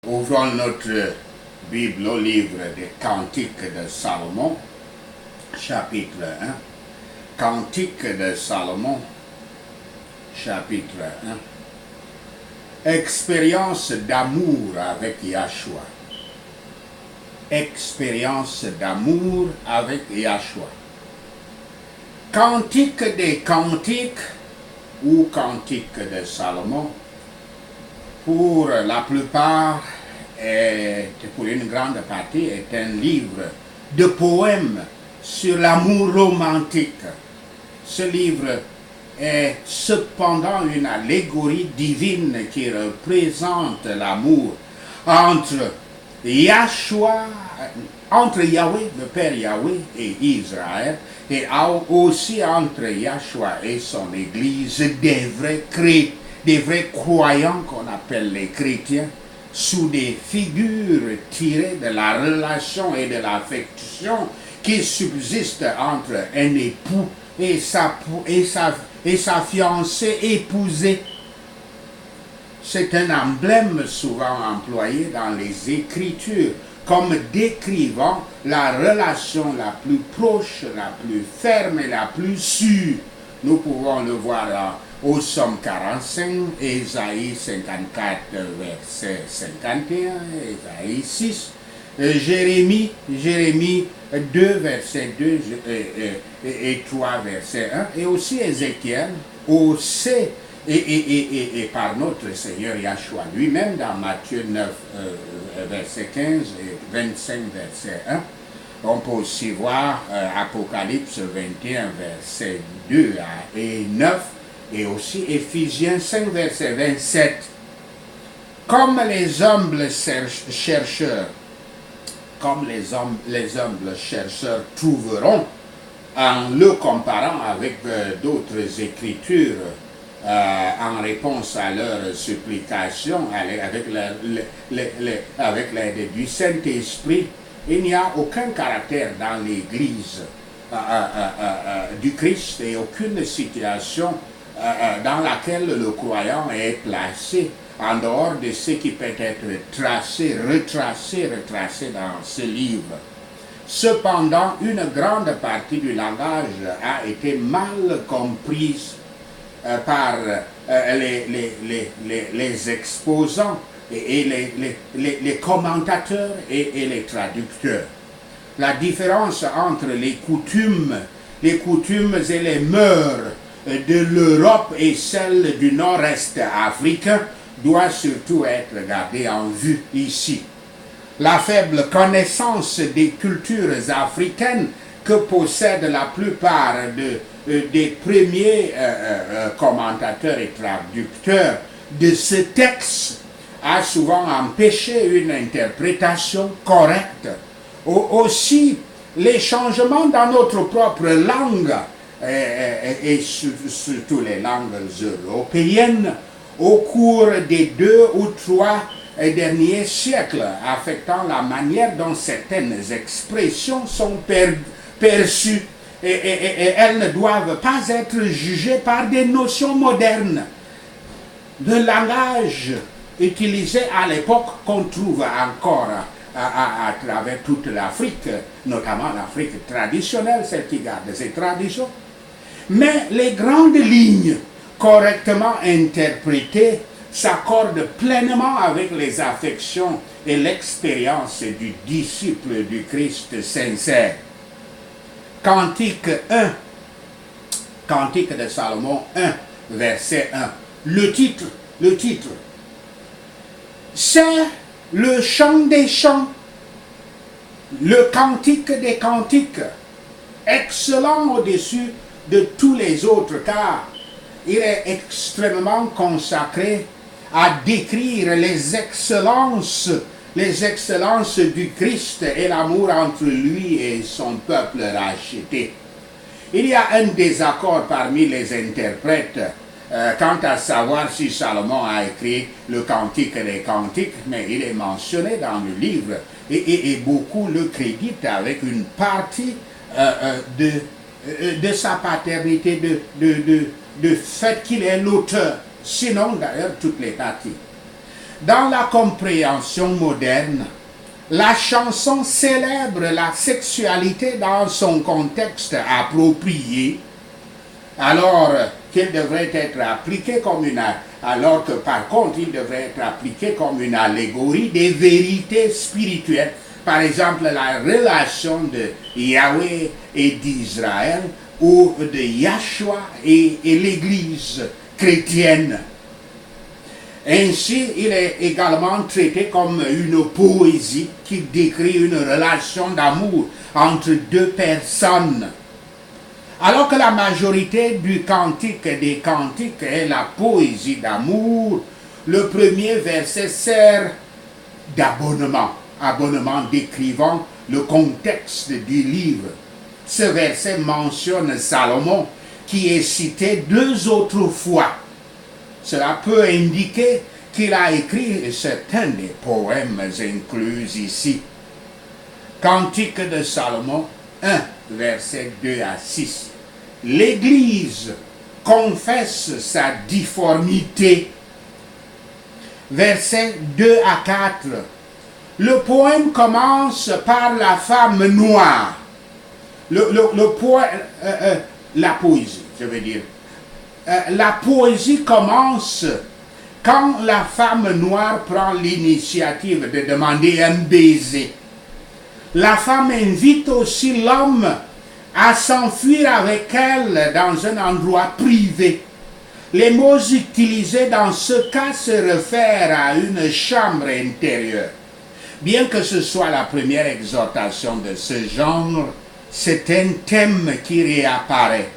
Ouvrons notre Bible au livre des Cantiques de Salomon, chapitre 1. Cantiques de Salomon, chapitre 1. Expérience d'amour avec Yahshua. Expérience d'amour avec Yahshua. Cantique des Cantiques ou Cantiques de Salomon, pour la plupart, et pour une grande partie, est un livre de poèmes sur l'amour romantique. Ce livre est cependant une allégorie divine qui représente l'amour entre Yahshua, entre Yahweh, le Père Yahweh et Israël, et aussi entre Yahshua et son Église, des vrais croyants qu'on appelle les chrétiens, sous des figures tirées de la relation et de l'affection qui subsiste entre un époux et sa fiancée épousée. C'est un emblème souvent employé dans les Écritures comme décrivant la relation la plus proche, la plus ferme et la plus sûre. Nous pouvons le voir au Psaume 45, Ésaïe 54, verset 51, Ésaïe 6, Jérémie 2, verset 2 et 3, verset 1, et aussi Ézéchiel, aussi, et par notre Seigneur Yahshua lui-même dans Matthieu 9, verset 15 et 25, verset 1. On peut aussi voir Apocalypse 21, verset 2 et 9, et aussi Éphésiens 5, verset 27. Comme les humbles chercheurs, trouveront, en le comparant avec d'autres écritures, en réponse à leurs supplications, avec l'aide du Saint-Esprit, il n'y a aucun caractère dans l'Église du Christ et aucune situation dans laquelle le croyant est placé en dehors de ce qui peut être retracé dans ce livre. Cependant, une grande partie du langage a été mal comprise par les exposants et les commentateurs et les traducteurs. La différence entre les coutumes et les mœurs de l'Europe et celles du nord-est africain doit surtout être gardée en vue ici. La faible connaissance des cultures africaines que possèdent la plupart des premiers commentateurs et traducteurs de ce texte a souvent empêché une interprétation correcte. Aussi, les changements dans notre propre langue et surtout les langues européennes au cours des 2 ou 3 derniers siècles, affectant la manière dont certaines expressions sont perçues et elles ne doivent pas être jugées par des notions modernes. Le langage utilisé à l'époque qu'on trouve encore à travers toute l'Afrique, notamment l'Afrique traditionnelle, celle qui garde ses traditions. Mais les grandes lignes correctement interprétées s'accordent pleinement avec les affections et l'expérience du disciple du Christ sincère. Cantique 1, Cantique de Salomon 1, verset 1. Le titre, c'est le chant des chants, le cantique des cantiques, excellent au-dessus de tous les autres, car il est extrêmement consacré à décrire les excellences du Christ et l'amour entre lui et son peuple racheté. Il y a un désaccord parmi les interprètes quant à savoir si Salomon a écrit le Cantique des Cantiques, mais il est mentionné dans le livre et beaucoup le créditent avec une partie de sa paternité, de fait qu'il est l'auteur, sinon d'ailleurs toutes les parties. Dans la compréhension moderne, la chanson célèbre la sexualité dans son contexte approprié, alors qu'il devrait être appliqué comme alors que par contre il devrait être appliqué comme une allégorie des vérités spirituelles. Par exemple, la relation de Yahweh et d'Israël, ou de Yahshua et l'Église chrétienne. Ainsi, il est également traité comme une poésie qui décrit une relation d'amour entre deux personnes. Alors que la majorité du cantique des cantiques est la poésie d'amour, le premier verset sert d'abonnement, abonnement décrivant le contexte du livre. Ce verset mentionne Salomon qui est cité 2 autres fois. Cela peut indiquer qu'il a écrit certains des poèmes inclus ici. Cantique de Salomon 1, versets 2 à 6. L'Église confesse sa difformité. Versets 2 à 4. Le poème commence par la femme noire. La poésie, je veux dire. La poésie commence quand la femme noire prend l'initiative de demander un baiser. La femme invite aussi l'homme à s'enfuir avec elle dans un endroit privé. Les mots utilisés dans ce cas se réfèrent à une chambre intérieure. Bien que ce soit la première exhortation de ce genre, c'est un thème qui réapparaît.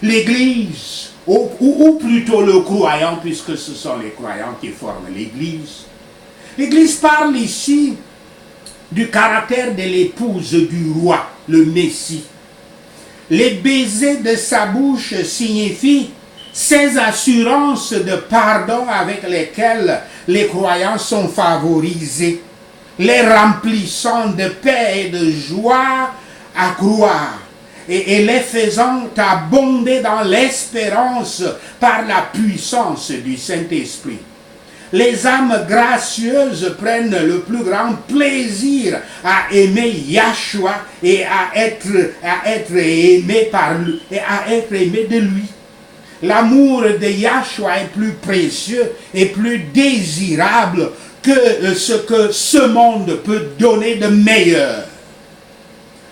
L'Église, ou plutôt le croyant, puisque ce sont les croyants qui forment l'Église. L'Église parle ici du caractère de l'épouse du roi, le Messie. Les baisers de sa bouche signifient ces assurances de pardon avec lesquelles les croyants sont favorisés, les remplissant de paix et de joie à croire, et les faisant abonder dans l'espérance par la puissance du Saint-Esprit. Les âmes gracieuses prennent le plus grand plaisir à aimer Yahshua et à être aimé par lui, et à être aimé de lui. L'amour de Yahshua est plus précieux et plus désirable que ce que ce monde peut donner de meilleur.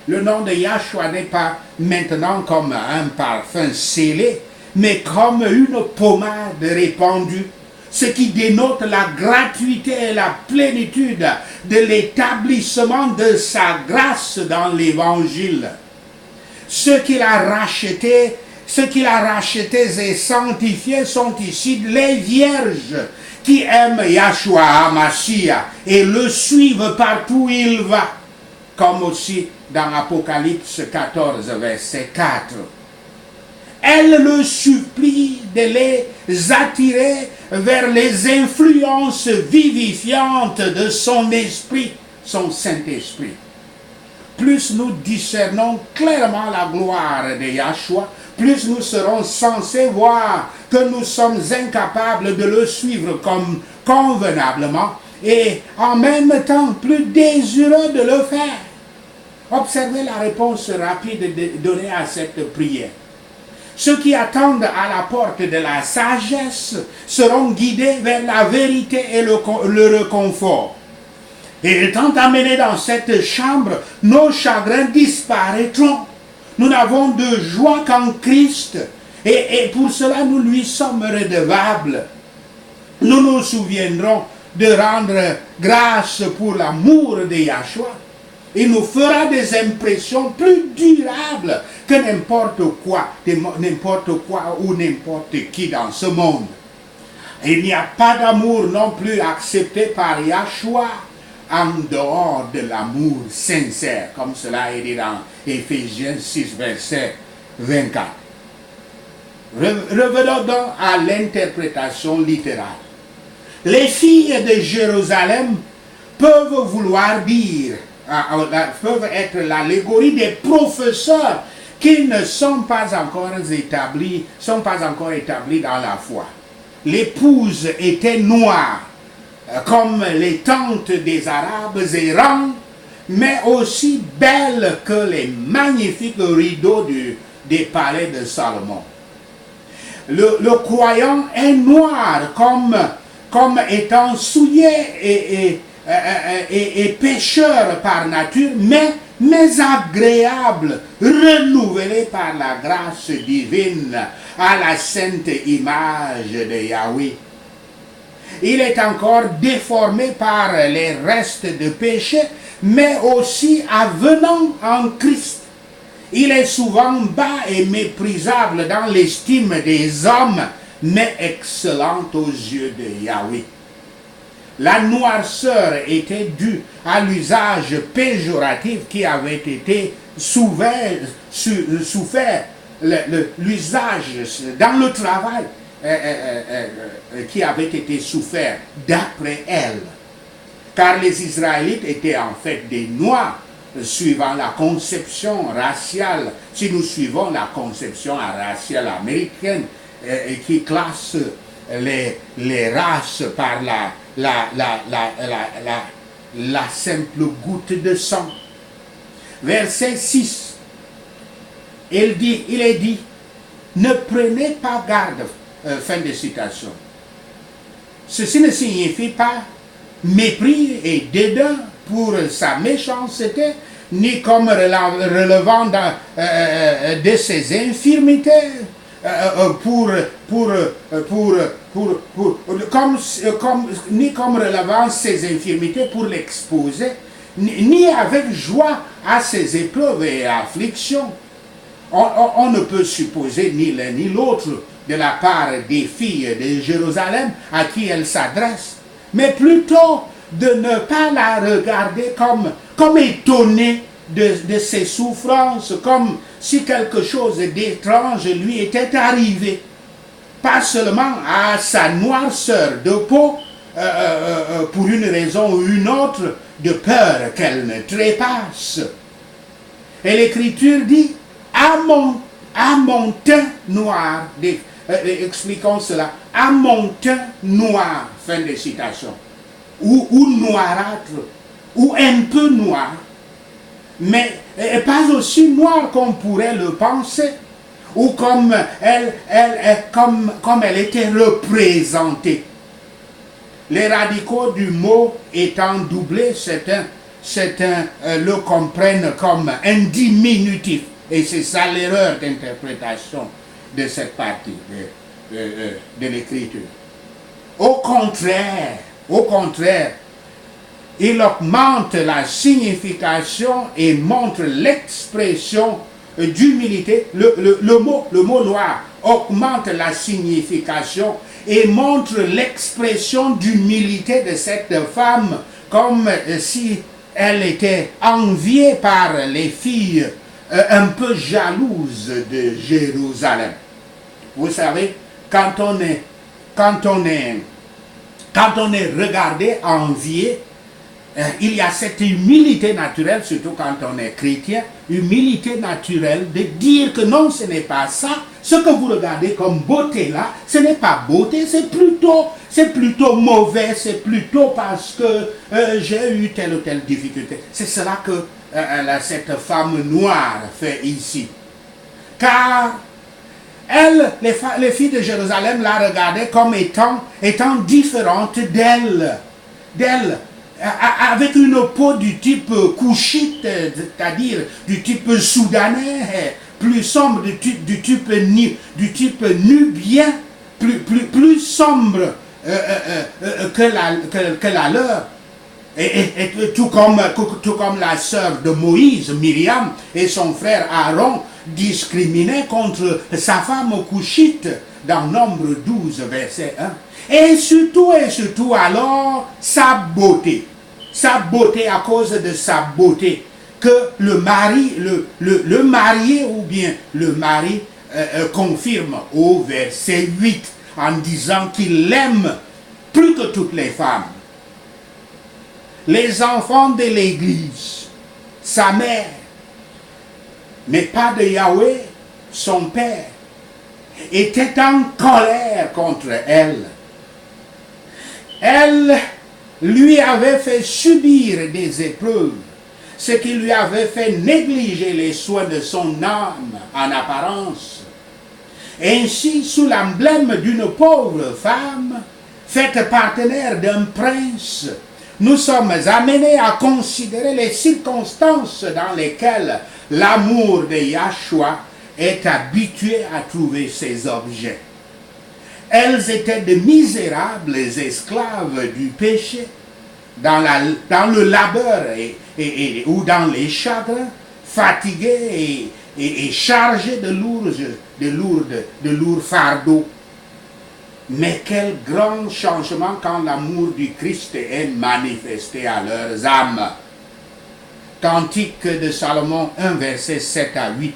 Le nom de Yahshua n'est pas maintenant comme un parfum scellé, mais comme une pommade répandue, ce qui dénote la gratuité et la plénitude de l'établissement de sa grâce dans l'Évangile. Ceux qu'il a rachetés et sanctifiés sont ici les vierges qui aiment Yahshua HaMashiach et le suivent partout où il va, comme aussi dans Apocalypse 14, verset 4. Elle le supplie de les attirer vers les influences vivifiantes de son esprit, son Saint-Esprit. Plus nous discernons clairement la gloire de Yahshua, plus nous serons censés voir que nous sommes incapables de le suivre comme convenablement et en même temps plus désireux de le faire. Observez la réponse rapide donnée à cette prière. Ceux qui attendent à la porte de la sagesse seront guidés vers la vérité et le réconfort. Et étant amenés dans cette chambre, nos chagrins disparaîtront. Nous n'avons de joie qu'en Christ. Et pour cela, nous lui sommes redevables. Nous nous souviendrons de rendre grâce pour l'amour de Yahshua. Il nous fera des impressions plus durables que n'importe quoi ou n'importe qui dans ce monde. Il n'y a pas d'amour non plus accepté par Yahshua en dehors de l'amour sincère, comme cela est dit dans Éphésiens 6, verset 24. Revenons donc à l'interprétation littérale. Les filles de Jérusalem peuvent vouloir dire, peuvent être l'allégorie des professeurs qui ne sont pas encore établis dans la foi. L'épouse était noire, comme les tentes des Arabes errants, mais aussi belle que les magnifiques rideaux des palais de Salomon. Le croyant est noir comme étant souillé et pécheur par nature, mais agréable, renouvelé par la grâce divine à la sainte image de Yahweh. Il est encore déformé par les restes de péché, mais aussi avenant en Christ. Il est souvent bas et méprisable dans l'estime des hommes, mais excellent aux yeux de Yahweh. La noirceur était due à l'usage péjoratif qui avait été souffert, l'usage dans le travail qui avait été souffert d'après elle. Car les Israélites étaient en fait des Noirs, suivant la conception raciale. Si nous suivons la conception raciale américaine, qui classe les races par la simple goutte de sang. Verset 6, il est dit, ne prenez pas garde, fin de citation. Ceci ne signifie pas mépris et dédain pour sa méchanceté, ni comme relevant de ses infirmités, ni comme relevant ses infirmités pour l'exposer, ni avec joie à ses épreuves et afflictions. On ne peut supposer ni l'un ni l'autre de la part des filles de Jérusalem à qui elle s'adresse, mais plutôt de ne pas la regarder comme étonnée de ses souffrances, comme si quelque chose d'étrange lui était arrivé. Pas seulement à sa noirceur de peau, pour une raison ou une autre, de peur qu'elle ne trépasse. Et l'Écriture dit, à mon teint noir, expliquons cela, à mon teint noir, fin de citation, ou noirâtre, ou un peu noir, mais pas aussi noir qu'on pourrait le penser, ou comme elle était représentée. Les radicaux du mot étant doublés, certains le comprennent comme un diminutif. Et c'est ça l'erreur d'interprétation de cette partie de l'Écriture. Au contraire, il augmente la signification et montre l'expression d'humilité. Le mot noir augmente la signification et montre l'expression d'humilité de cette femme, comme si elle était enviée par les filles un peu jalouses de Jérusalem. Vous savez, quand on est regardé, envié, il y a cette humilité naturelle, surtout quand on est chrétien, humilité naturelle de dire que non, ce n'est pas ça. Ce que vous regardez comme beauté là, ce n'est pas beauté, c'est plutôt mauvais, c'est plutôt parce que j'ai eu telle ou telle difficulté. C'est cela que cette femme noire fait ici. Car les filles de Jérusalem la regardaient comme étant différentes d'elle, avec une peau du type couchite, c'est-à-dire du type soudanais, plus sombre, du type nubien, plus sombre que la leur. Et tout comme la sœur de Moïse, Myriam, et son frère Aaron discriminaient contre sa femme couchite dans Nombre 12, verset 1. Et surtout alors, sa beauté à cause de sa beauté, que le marié ou bien le mari confirme au verset 8 en disant qu'il l'aime plus que toutes les femmes. Les enfants de l'Église, sa mère, mais pas de Yahweh, son père, étaient en colère contre elle. Elle lui avait fait subir des épreuves, ce qui lui avait fait négliger les soins de son âme en apparence. Ainsi, sous l'emblème d'une pauvre femme, faite partenaire d'un prince, nous sommes amenés à considérer les circonstances dans lesquelles l'amour de Yahshua est habitué à trouver ses objets. Elles étaient de misérables esclaves du péché, dans le labeur ou dans les chagrins, fatiguées et chargées de lourds fardeaux. Mais quel grand changement quand l'amour du Christ est manifesté à leurs âmes. Cantique de Salomon 1, versets 7 à 8.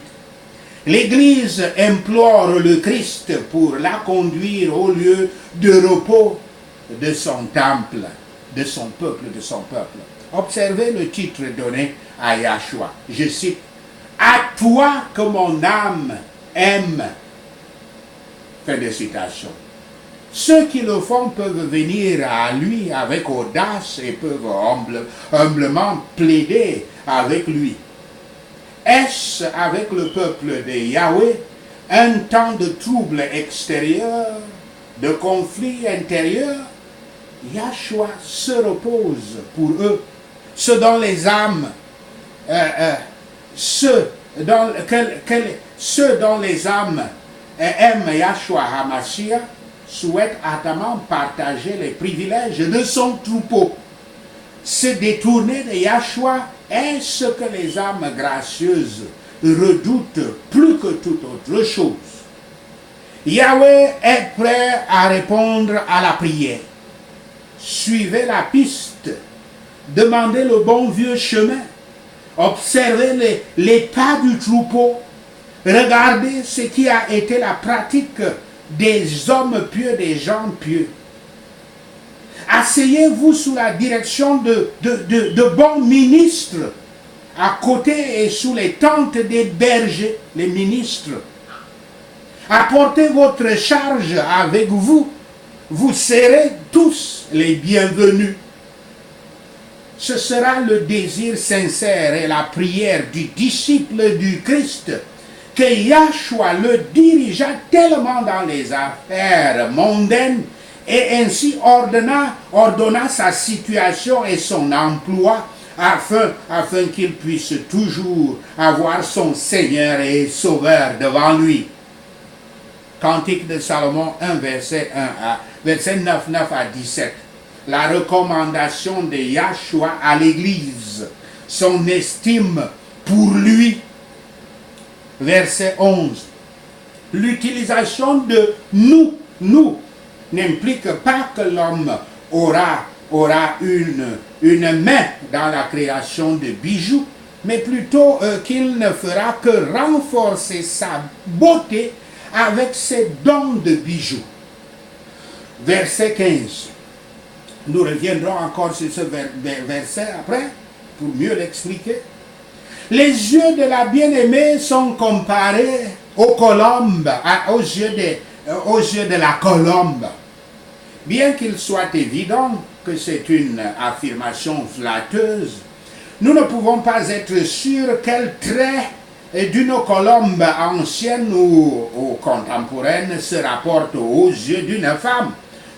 L'Église implore le Christ pour la conduire au lieu de repos de son temple, de son peuple. Observez le titre donné à Yahshua. Je cite, « À toi que mon âme aime ». Fin de citation. Ceux qui le font peuvent venir à lui avec audace et peuvent humblement plaider avec lui. Est-ce avec le peuple de Yahweh un temps de trouble extérieur, de conflit intérieur? Yahshua se repose pour eux, ceux dont les âmes, ceux dont les âmes aiment Yahshua HaMashiach, souhaitent ardemment partager les privilèges de son troupeau. Se détourner de Yahshua est ce que les âmes gracieuses redoutent plus que toute autre chose. Yahweh est prêt à répondre à la prière. Suivez la piste, demandez le bon vieux chemin, observez les pas du troupeau, regardez ce qui a été la pratique des hommes pieux, des gens pieux. Asseyez-vous sous la direction de bons ministres, à côté et sous les tentes des bergers, les ministres. Apportez votre charge avec vous. Vous serez tous les bienvenus. Ce sera le désir sincère et la prière du disciple du Christ que Yahshua le dirigea tellement dans les affaires mondaines et ainsi ordonna sa situation et son emploi afin qu'il puisse toujours avoir son Seigneur et Sauveur devant lui. Cantique de Salomon 1, verset 9 à 17. La recommandation de Yahshua à l'Église, son estime pour lui. Verset 11. L'utilisation de nous n'implique pas que l'homme aura une main dans la création de bijoux, mais plutôt qu'il ne fera que renforcer sa beauté avec ses dons de bijoux. Verset 15. Nous reviendrons encore sur ce verset après, pour mieux l'expliquer. Les yeux de la bien-aimée sont comparés aux colombes, aux yeux de la colombe. Bien qu'il soit évident que c'est une affirmation flatteuse, nous ne pouvons pas être sûrs quel trait d'une colombe ancienne ou contemporaine se rapporte aux yeux d'une femme,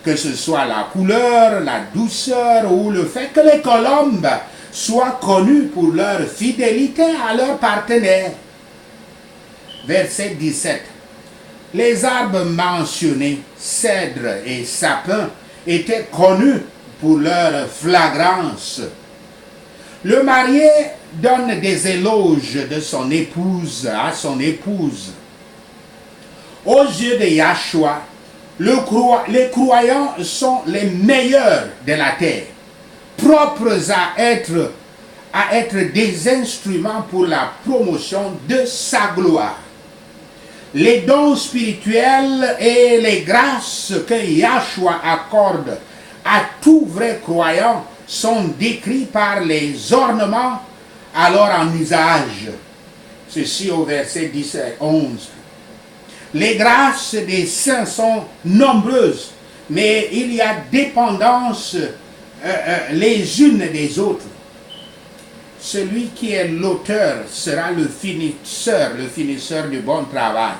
que ce soit la couleur, la douceur ou le fait que les colombes soient connues pour leur fidélité à leur partenaire. Verset 17. Les arbres mentionnés, cèdre et sapin, étaient connus pour leur flagrance. Le marié donne des éloges de son épouse à son épouse. Aux yeux de Yahshua, les croyants sont les meilleurs de la terre, propres à être des instruments pour la promotion de sa gloire. Les dons spirituels et les grâces que Yahshua accorde à tout vrai croyant sont décrits par les ornements alors en usage. Ceci au verset 11. Les grâces des saints sont nombreuses, mais il y a dépendance les unes des autres. Celui qui est l'auteur sera le finisseur du bon travail.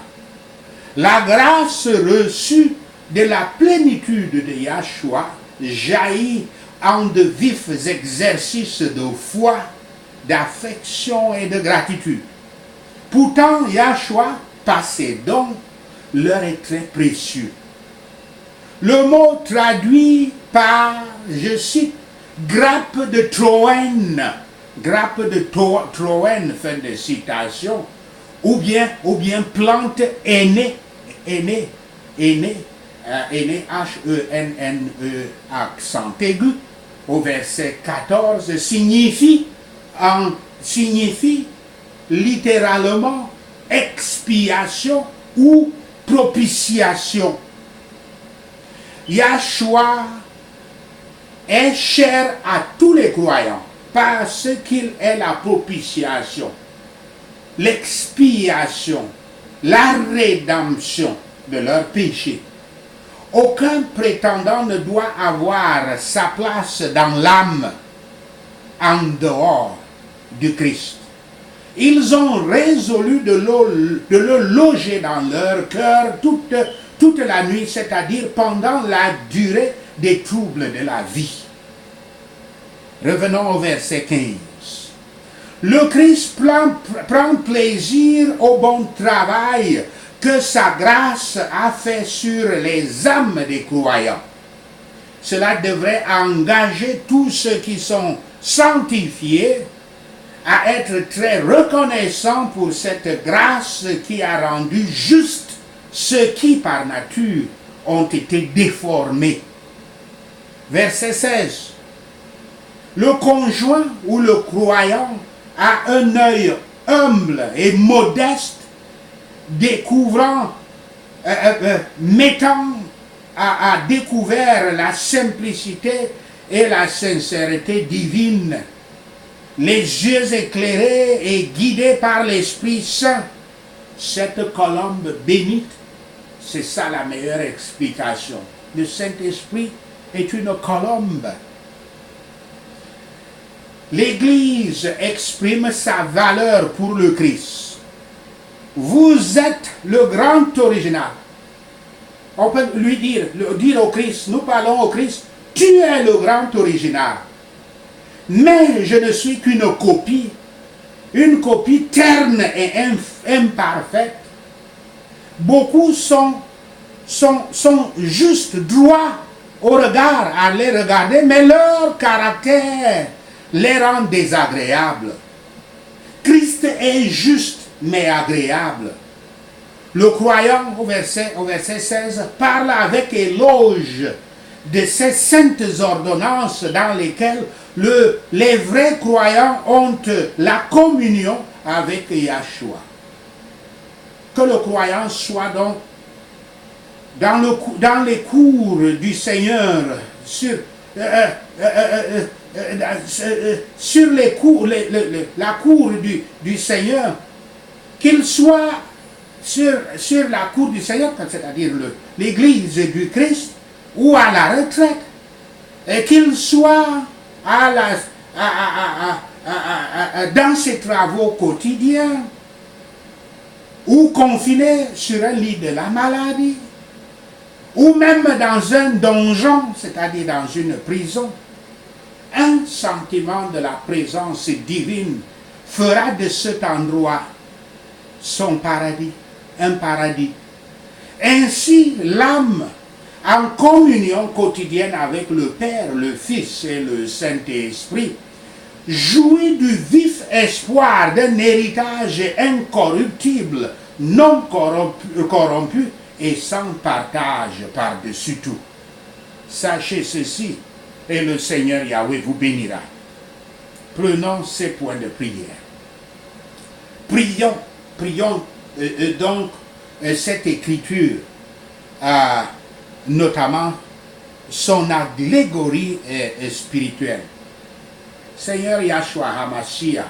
La grâce reçue de la plénitude de Yahshua jaillit en de vifs exercices de foi, d'affection et de gratitude. Pourtant, Yahshua, par ses dons, leur est très précieux. Le mot traduit par, je cite, grappe de Troène, fin de citation, ou bien plante aînée, H-E-N-N-E, accent aigu, au verset 14, signifie littéralement expiation ou propitiation. Yahshua est cher à tous les croyants parce qu'il est la propitiation, l'expiation, la rédemption de leurs péchés. Aucun prétendant ne doit avoir sa place dans l'âme en dehors du Christ. Ils ont résolu de le loger dans leur cœur toute la nuit, c'est-à-dire pendant la durée des troubles de la vie. Revenons au verset 15. Le Christ prend plaisir au bon travail que sa grâce a fait sur les âmes des croyants. Cela devrait engager tous ceux qui sont sanctifiés à être très reconnaissants pour cette grâce qui a rendu juste ceux qui par nature ont été déformés. Verset 16. Le conjoint ou le croyant a un œil humble et modeste, mettant à découvert la simplicité et la sincérité divine, les yeux éclairés et guidés par l'Esprit Saint. Cette colombe bénite, c'est ça la meilleure explication. Le Saint-Esprit est une colombe. L'Église exprime sa valeur pour le Christ. Vous êtes le grand original. On peut lui dire au Christ, nous parlons au Christ, tu es le grand original. Mais je ne suis qu'une copie terne et imparfaite. Beaucoup sont juste droits au regard, à les regarder, mais leur caractère les rend désagréables. Christ est juste mais agréable. Le croyant, au verset 16, parle avec éloge de ces saintes ordonnances dans lesquelles les vrais croyants ont la communion avec Yahshua. Que le croyant soit donc dans les cours du Seigneur, sur la cour du Seigneur, qu'il soit sur la cour du Seigneur, c'est-à-dire l'église du Christ, ou à la retraite, et qu'il soit dans ses travaux quotidiens, ou confiné sur un lit de la maladie, ou même dans un donjon, c'est-à-dire dans une prison. Un sentiment de la présence divine fera de cet endroit son paradis, un paradis. Ainsi, l'âme, en communion quotidienne avec le Père, le Fils et le Saint-Esprit, jouit du vif espoir d'un héritage incorruptible, non corrompu et sans partage par-dessus tout. Sachez ceci, et le Seigneur Yahweh vous bénira. Prenons ces points de prière. Prions donc cette écriture, notamment son allégorie spirituelle. Seigneur Yahshua HaMashiach,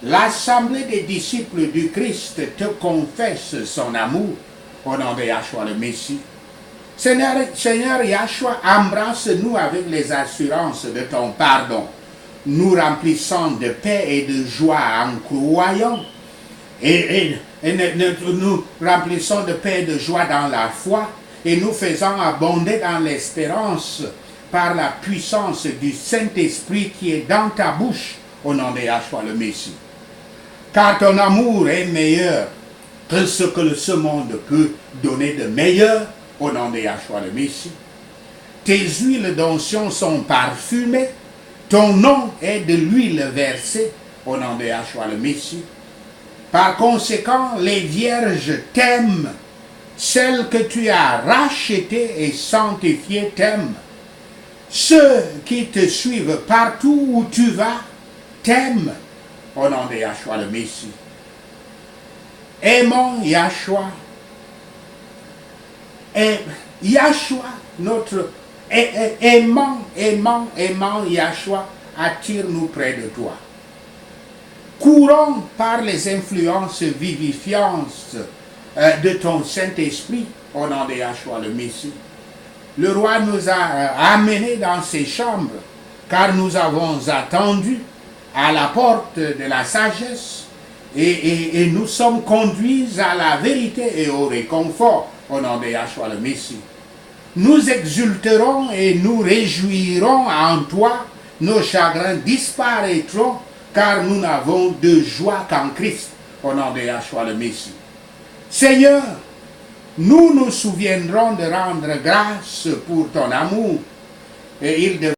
l'assemblée des disciples du Christ te confesse son amour au nom de Yahshua le Messie. Seigneur Yahshua, embrasse-nous avec les assurances de ton pardon, nous remplissant de paix et de joie en croyant, et nous remplissons de paix et de joie dans la foi, et nous faisons abonder dans l'espérance par la puissance du Saint-Esprit qui est dans ta bouche, au nom de Yahshua le Messie. Car ton amour est meilleur que ce que ce monde peut donner de meilleur, au nom de Yahshua le Messie. Tes huiles d'onction sont parfumées, ton nom est de l'huile versée, au nom de Yahshua le Messie. Par conséquent, les vierges t'aiment, celles que tu as rachetées et sanctifiées t'aiment. Ceux qui te suivent partout où tu vas t'aiment, au nom de Yahshua le Messie. Aimons Yahshua. Et Yahshua, notre aimant Yahshua, attire-nous près de toi. Courons par les influences vivifiantes de ton Saint-Esprit, au nom de Yahshua le Messie. Le roi nous a amenés dans ses chambres, car nous avons attendu à la porte de la sagesse, et nous sommes conduits à la vérité et au réconfort, au nom de Yahshua le Messie. Nous exulterons et nous réjouirons en toi, nos chagrins disparaîtront, car nous n'avons de joie qu'en Christ, au nom de Yahshua le Messie. Seigneur, nous nous souviendrons de rendre grâce pour ton amour, et il